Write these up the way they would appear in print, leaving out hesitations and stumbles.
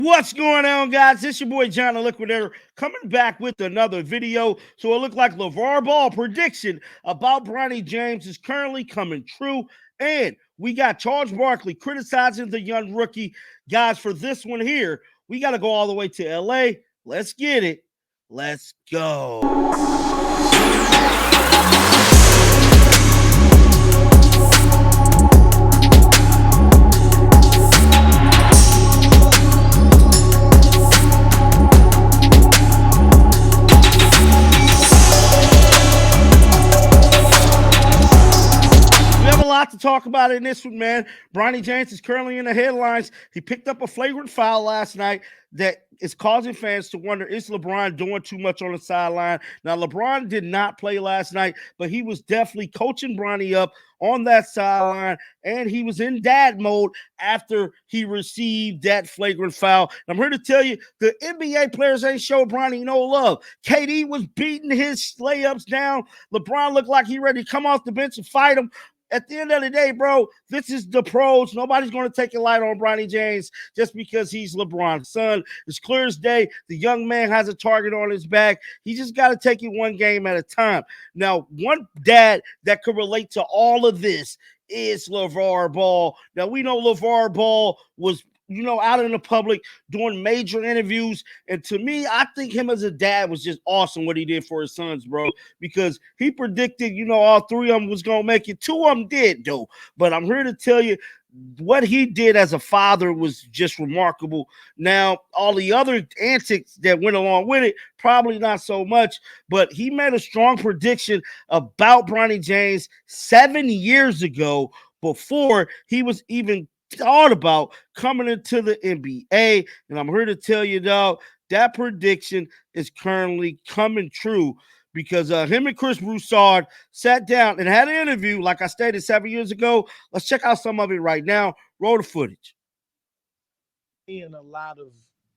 What's going on, guys? It's your boy John the Liquidator coming back with another video. So it looked like LaVar Ball prediction about Bronny James is currently coming true. And we got Charles Barkley criticizing the young rookie. Guys, for this one here, we got to go all the way to LA. Let's get it. Let's go. To talk about in this one, man. Bronny James is currently in the headlines. He picked up a flagrant foul last night that is causing fans to wonder, is LeBron doing too much on the sideline? Now, LeBron did not play last night, but he was definitely coaching Bronny up on that sideline, and he was in dad mode after he received that flagrant foul. And I'm here to tell you, the NBA players ain't showed Bronny no love. KD was beating his layups down. LeBron looked like he ready to come off the bench and fight him. At the end of the day, bro, this is the pros. Nobody's going to take a light on Bronny James just because he's LeBron's son. It's clear as day. The young man has a target on his back. He just got to take it one game at a time. Now, one dad that could relate to all of this is LaVar Ball. Now, we know LaVar Ball was out in the public doing major interviews. And to me, I think him as a dad was just awesome what he did for his sons, bro, because he predicted, all three of them was going to make it. Two of them did, though. But I'm here to tell you, what he did as a father was just remarkable. Now, all the other antics that went along with it, probably not so much, but he made a strong prediction about Bronny James 7 years ago before he was even thought about coming into the NBA. And I'm here to tell you, dog, that prediction is currently coming true because him and Chris Broussard sat down and had an interview, like I stated 7 years ago. Let's check out some of it right now. Roll the footage. And a lot of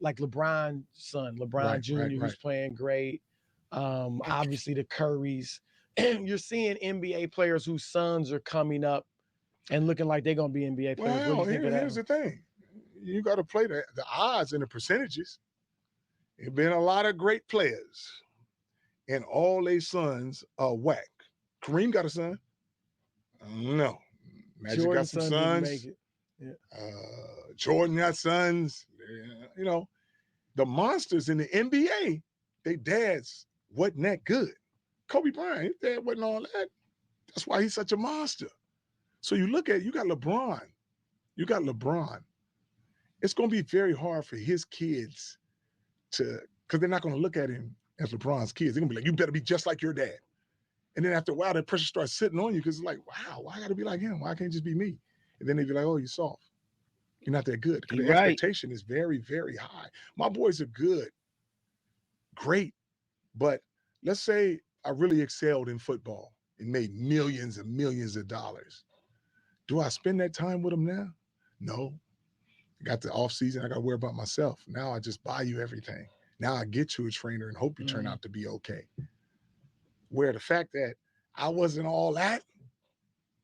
like LeBron's son, LeBron Jr., who's playing great. Obviously the Currys. You're seeing NBA players whose sons are coming up and looking like they're going to be NBA players. Well, here's the thing. You got to play the odds and the percentages. There have been a lot of great players, and all their sons are whack. Kareem got a son? No. Magic Jordan's got some sons. Yeah. Jordan got sons. The monsters in the NBA, their dads wasn't that good. Kobe Bryant, his dad wasn't all that. That's why he's such a monster. So you look at, you got LeBron. It's going to be very hard for his kids because they're not going to look at him as LeBron's kids. They're going to be like, you better be just like your dad. And then after a while, that pressure starts sitting on you because it's like, wow, why I got to be like him? Why can't it just be me? And then they be like, oh, you're soft. You're not that good. Because the expectation is very, very high. My boys are good, great. But let's say I really excelled in football and made millions and millions of dollars. Do I spend that time with them now? No. I got the off season. I got to worry about myself. Now I just buy you everything. Now I get you a trainer and hope you turn out to be okay. Where the fact that I wasn't all that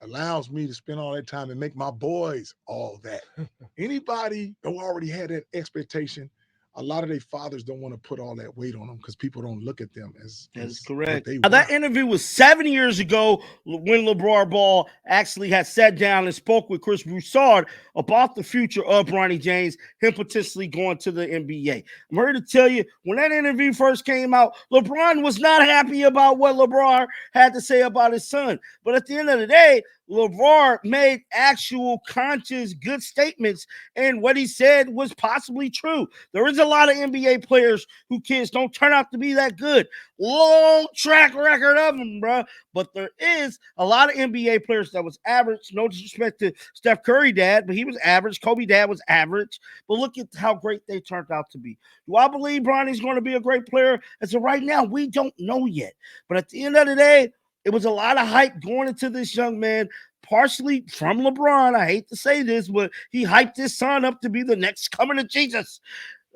allows me to spend all that time and make my boys all that. Anybody who already had that expectation, a lot of their fathers don't want to put all that weight on them because people don't look at them as That's correct. They now, that interview was 7 years ago when LaVar Ball actually had sat down and spoke with Chris Broussard about the future of Bronny James, him potentially going to the NBA. I'm here to tell you, when that interview first came out, LeBron was not happy about what LeBron had to say about his son. But at the end of the day, LaVar made actual conscious good statements, and what he said was possibly true. There is a lot of NBA players who kids don't turn out to be that good. Long track record of them, bro. But there is a lot of NBA players that was average. No disrespect to Steph Curry dad, but he was average. Kobe dad was average. But look at how great they turned out to be. Do I believe Bronny's going to be a great player? As of right now, we don't know yet. But at the end of the day, it was a lot of hype going into this young man, partially from LeBron. I hate to say this, but he hyped his son up to be the next coming of Jesus.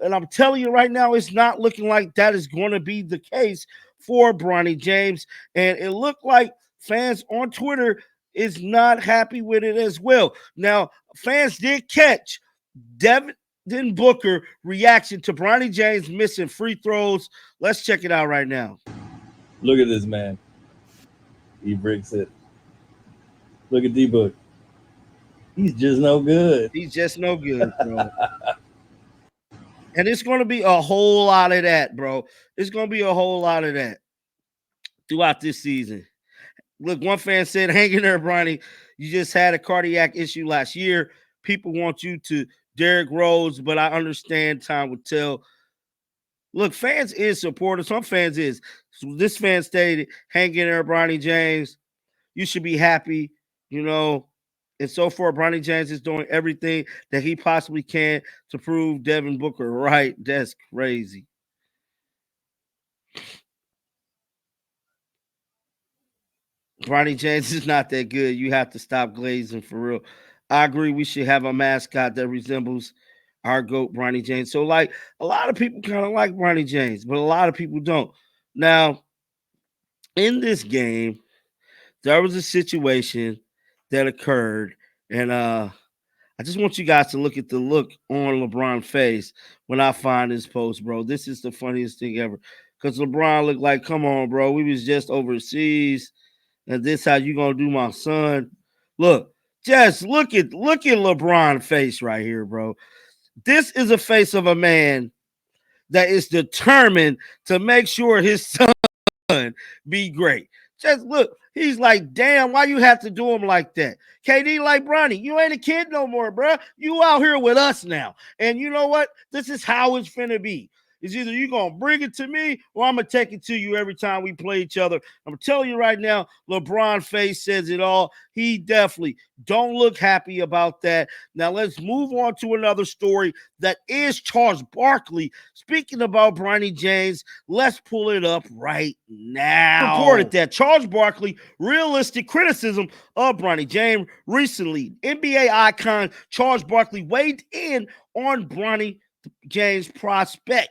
And I'm telling you right now, it's not looking like that is going to be the case for Bronny James. And it looked like fans on Twitter is not happy with it as well. Now, fans did catch Devin Booker reaction to Bronny James missing free throws. Let's check it out right now. Look at this man. He bricks it. Look at D Book. He's just no good. He's just no good, bro. And it's going to be a whole lot of that, bro. It's going to be a whole lot of that throughout this season. Look, one fan said, hang in there, Bronny. You just had a cardiac issue last year. People want you to Derrick Rose, but I understand time will tell. Look, fans is supportive. Some fans is. So this fan stated, hang in there, Bronny James. You should be happy, you know. And so far, Bronny James is doing everything that he possibly can to prove Devin Booker right. That's crazy. Bronny James is not that good. You have to stop glazing for real. I agree. We should have a mascot that resembles our GOAT, Bronny James. So, like, a lot of people kind of like Bronny James, but a lot of people don't. Now, in this game, there was a situation that occurred, and I just want you guys to look at the look on LeBron's face when I find this post, bro. This is the funniest thing ever. Because LeBron looked like, come on, bro. We was just overseas, and this how you gonna do my son. Look, just look at LeBron's face right here, bro. This is a face of a man that is determined to make sure his son be great. Just look, he's like, damn, why you have to do him like that? KD like, Bronny, you ain't a kid no more, bro. You out here with us now. And you know what? This is how it's finna be. It's either you going to bring it to me or I'm going to take it to you every time we play each other. I'm telling you right now, LeBron face says it all. He definitely don't look happy about that. Now let's move on to another story that is Charles Barkley. Speaking about Bronny James, let's pull it up right now. Reported that Charles Barkley realistic criticism of Bronny James recently. NBA icon Charles Barkley weighed in on Bronny James' prospect.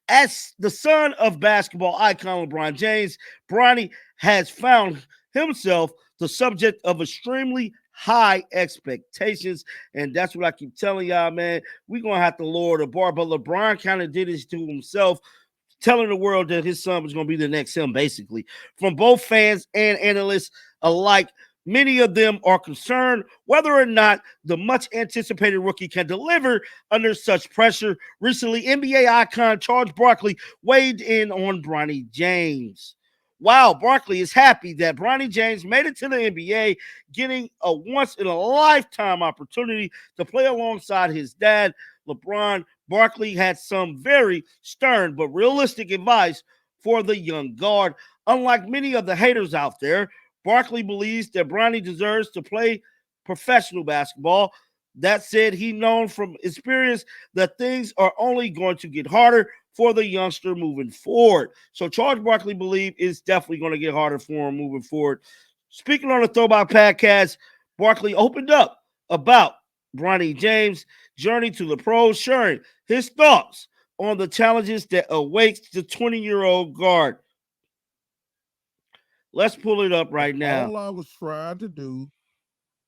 As the son of basketball icon LeBron James, Bronny has found himself the subject of extremely high expectations. And that's what I keep telling y'all, man. We're going to have to lower the bar. But LeBron kind of did this to himself, telling the world that his son was going to be the next him, basically. From both fans and analysts alike, many of them are concerned whether or not the much anticipated rookie can deliver under such pressure. Recently, NBA icon Charles Barkley weighed in on Bronny James. Wow, Barkley is happy that Bronny James made it to the NBA, getting a once-in-a-lifetime opportunity to play alongside his dad, LeBron. Barkley had some very stern but realistic advice for the young guard. Unlike many of the haters out there, Barkley believes that Bronny deserves to play professional basketball. That said, he known from experience that things are only going to get harder for the youngster moving forward. So Charles Barkley believes it's definitely going to get harder for him moving forward. Speaking on the Throwback Podcast, Barkley opened up about Bronny James' journey to the pros, sharing his thoughts on the challenges that awaits the 20-year-old guard. Let's pull it up right now. All I was trying to do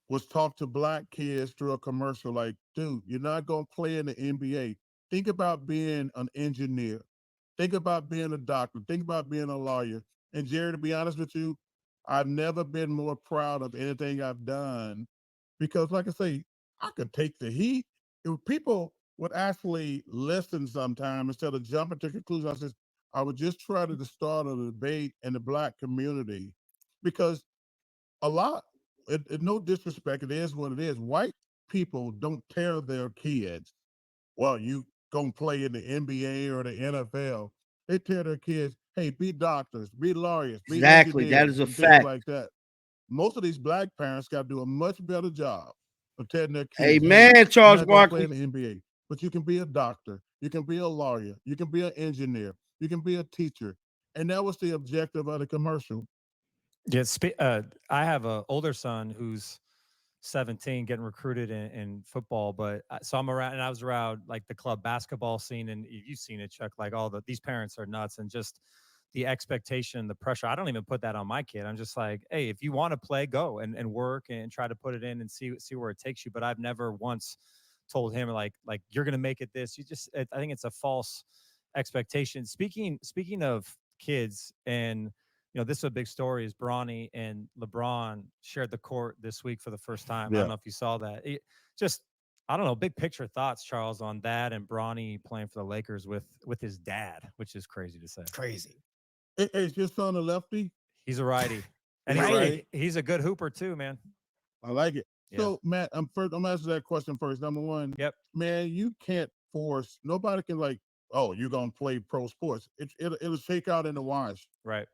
was talk to black kids through a commercial like, dude, you're not going to play in the NBA. Think about being an engineer. Think about being a doctor. Think about being a lawyer. And Jerry, to be honest with you, I've never been more proud of anything I've done because, like I say, I could take the heat. If people would actually listen sometime instead of jumping to conclusions, I would just try to start a debate in the black community because a lot, no disrespect, it is what it is. White people don't tell their kids, well, you gonna play in the NBA or the NFL. They tell their kids, hey, be doctors, be lawyers, be exactly. That engineers, is a and things fact. like that. Most of these black parents got to do a much better job of telling their kids, Amen, hey, Charles you're not gonna play Barkley. in the NBA, but you can be a doctor, you can be a lawyer, you can be an engineer, you can be a teacher. And that was the objective of the commercial. Yes, I have an older son who's 17 getting recruited in football, but so I'm around and I was around like the club basketball scene, and you've seen it, Chuck, like these parents are nuts, and just the expectation, the pressure. I don't even put that on my kid. I'm just like, hey, if you want to play, go and work and try to put it in and see where it takes you. But I've never once told him like you're gonna make it this. I think it's a false expectation. Speaking of kids, and this is a big story, is Bronny and LeBron shared the court this week for the first time. I don't know if you saw that. I don't know, big picture thoughts, Charles, on that and Bronny playing for the Lakers with his dad, which is crazy to say. Crazy. Is your son a lefty? He's a righty. And he's a good hooper too, man. I like it. Yeah. So, Matt, I'm answering that question first. Number one, man, you can't force, nobody can you're going to play pro sports. It'll shake out in the wash. Right.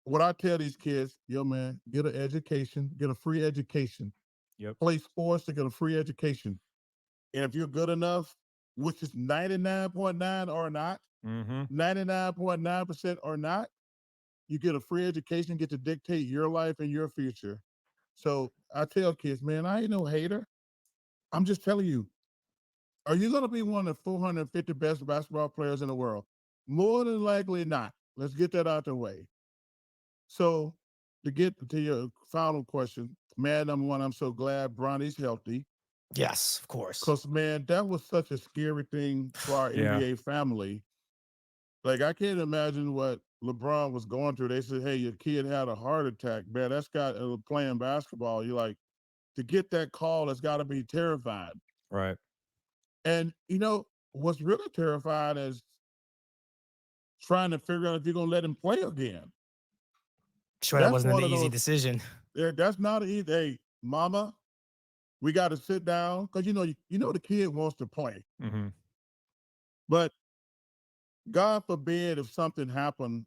What I tell these kids, man, get an education, get a free education. Yep. Play sports to get a free education. And if you're good enough, which is 99.9 or not, 99.9% or not, you get a free education, get to dictate your life and your future. So I tell kids, man, I ain't no hater. I'm just telling you, are you going to be one of the 450 best basketball players in the world? More than likely not. Let's get that out the way. So to get to your final question, man, number one, I'm so glad Bronny's healthy. Yes, of course. Because, man, that was such a scary thing for our NBA family. Like, I can't imagine what LeBron was going through. They said, hey, your kid had a heart attack. Man, that's got playing basketball. You're like, to get that call, it's got to be terrifying. Right. And, what's really terrifying is trying to figure out if you're going to let him play again. Sure, that wasn't an easy decision. Yeah, that's not an easy. Hey, mama, we got to sit down because, the kid wants to play. Mm-hmm. But God forbid if something happened,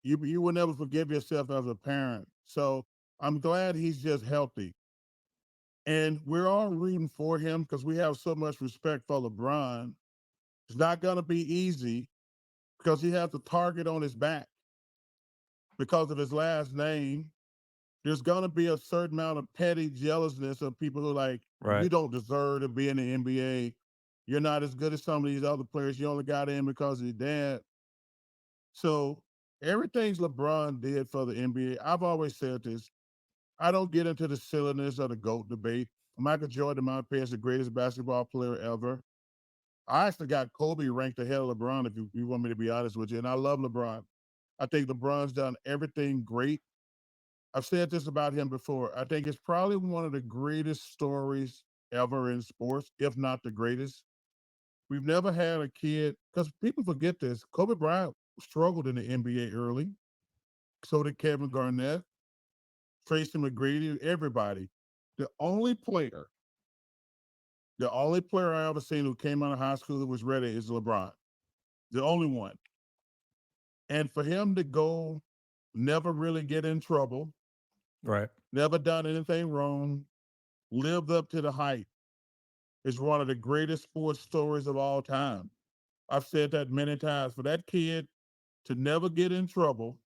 you will never forgive yourself as a parent. So I'm glad he's just healthy. And we're all rooting for him because we have so much respect for LeBron. It's not going to be easy because he has a target on his back because of his last name. There's going to be a certain amount of petty jealousness of people who are like, you don't deserve to be in the NBA. You're not as good as some of these other players. You only got in because of your dad. So everything LeBron did for the NBA, I've always said this. I don't get into the silliness of the GOAT debate. Michael Jordan, in my opinion, is the greatest basketball player ever. I actually got Kobe ranked ahead of LeBron, if you want me to be honest with you. And I love LeBron. I think LeBron's done everything great. I've said this about him before. I think it's probably one of the greatest stories ever in sports, if not the greatest. We've never had a kid, because people forget this. Kobe Bryant struggled in the NBA early. So did Kevin Garnett, Tracy McGrady, everybody. The only player I ever seen who came out of high school that was ready is LeBron. The only one. And for him to go, never really get in trouble. Right. Never done anything wrong. Lived up to the hype. Is one of the greatest sports stories of all time. I've said that many times. For that kid to never get in trouble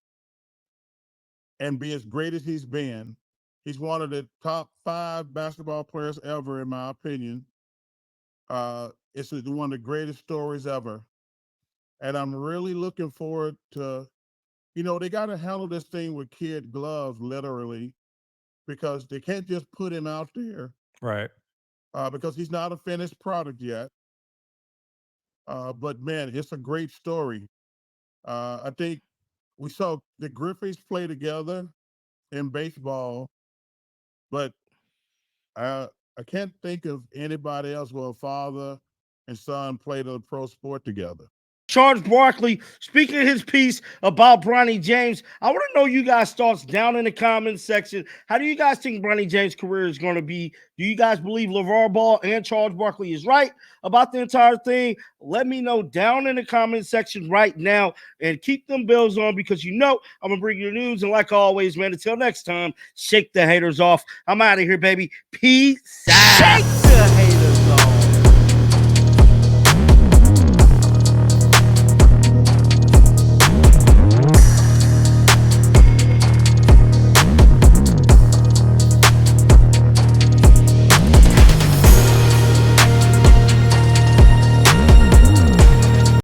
and be as great as he's been, he's one of the top 5 basketball players ever, in my opinion. It's one of the greatest stories ever. And I'm really looking forward to, they got to handle this thing with kid gloves, literally, because they can't just put him out there. Right. Because he's not a finished product yet. But, man, it's a great story. I think we saw the Griffeys play together in baseball, but I can't think of anybody else where a father and son played a pro sport together. Charles Barkley, speaking of his piece about Bronny James, I want to know you guys' thoughts down in the comments section. How do you guys think Bronny James' career is going to be? Do you guys believe LaVar Ball and Charles Barkley is right about the entire thing? Let me know down in the comment section right now, and keep them bells on, because I'm going to bring you news. And like always, man, until next time, shake the haters off. I'm out of here, baby. Peace out. Shake the haters.